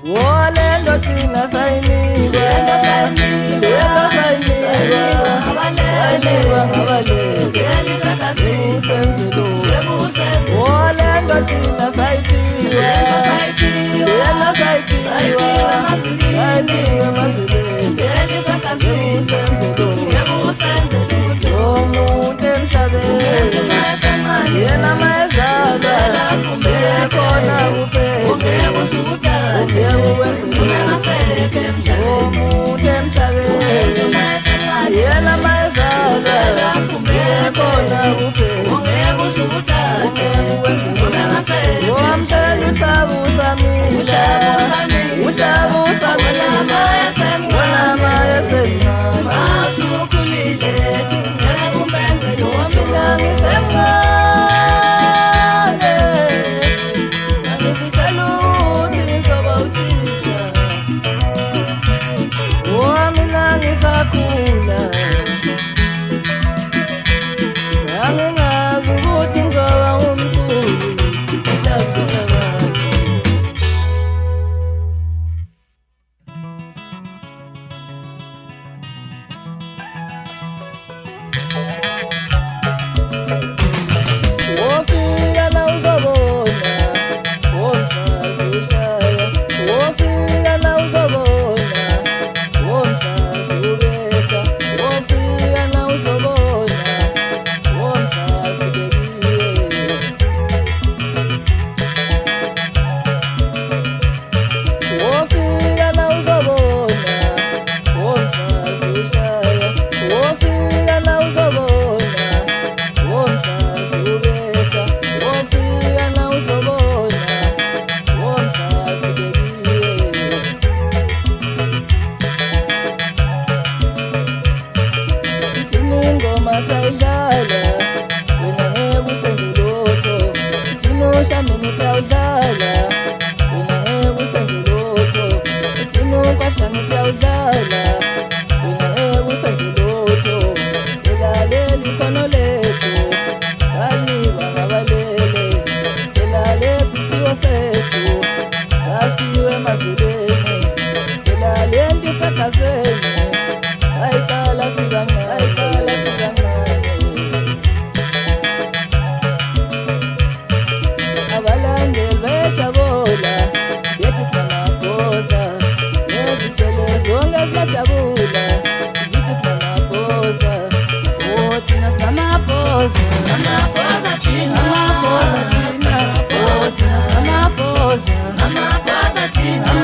Wolendo tina saimiwa Saimiwa ngabale Usenzelo Wolendo tina saimiwa Saimiwa mazule Usenzelo Omude mhlabeni Yena mayezaza Khona kuphela Omude emhlabeni Yena mayezaza Khona kuphela Wamshela uhlabusa mina Uhlabusa mina Wena mayesemncane Usukhulile Ngeke umbenze lutho Mina ngisemncane Angizishela ukuthi ngizoba uthisha Mina ngisakhula Angingazi ukuthi ngizoba umculi Ngijabulisa abantu Wofika na uzobona Womfazi ushaya Wofika na uzobona Womfazi ubetha Wofika na uzobona Womfazi bekiwe Wofika na uzobona Womfazi ushaya Wofika na uzobona Womfazi ubetha Wofika na uzobona Womfazi bekiwe Thina ingoma sayidlala Wena ngeke usenze lutho Thina ushameni siyawudlala Wena ngeke usenze lutho Thina unkwahlane siyawudlala Wena ngeke usenze lutho Elaleli ikhono lethu Salinikwa ngabalele Elalesi isiphiwo sethu Sasiphiwe emazulwini Elalenti isakhaseni Sayiqala sibancane Abalandeli bejabula Bethi sinamaphosa Nezihlele zonke ziyajabula Zithi sinamaphosa Thina sinamaphosa Sinamaphosa thina Sinamaphosa thina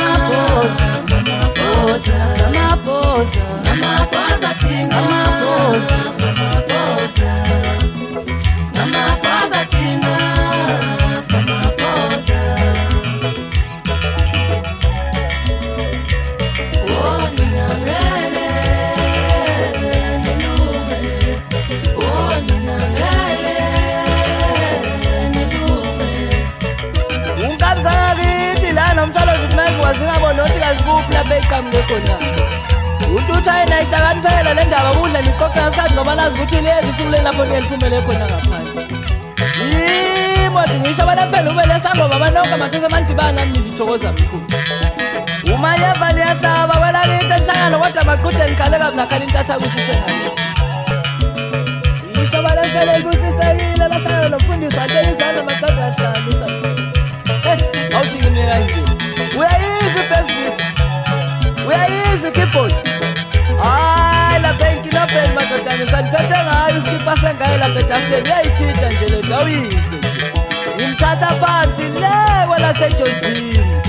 Zingabona ukuthi kazikuphi lapha eqhamuke khona Untuthu ayihlakaniphelele le ndaba kudla niqoqa ngesikhathi ngoba nazi ukuthi lezi suku lapho neliphumele khona ngaphandle Yimo ngisho balaphela ube lesangoba banonke amathuze amanibana nizithokoza mkhulu Uma yeva liyahlaba wela lithi enhlangano kodwa maqhude nikhaleka nakhala intatha kusise ngale Ngisho balaphela libusisekile lahlala lofundiswa ake izandla mathanda ahlalisa Awuthini kanje Uyayizwa ibasket Uyayizwa keyboard La benki no pen madodana saniphethe ngayo uskipa sengayo lapha etafuleni uyayithitha nje le ndawo uyizwe Ngimthatha phansi le kwela sejozini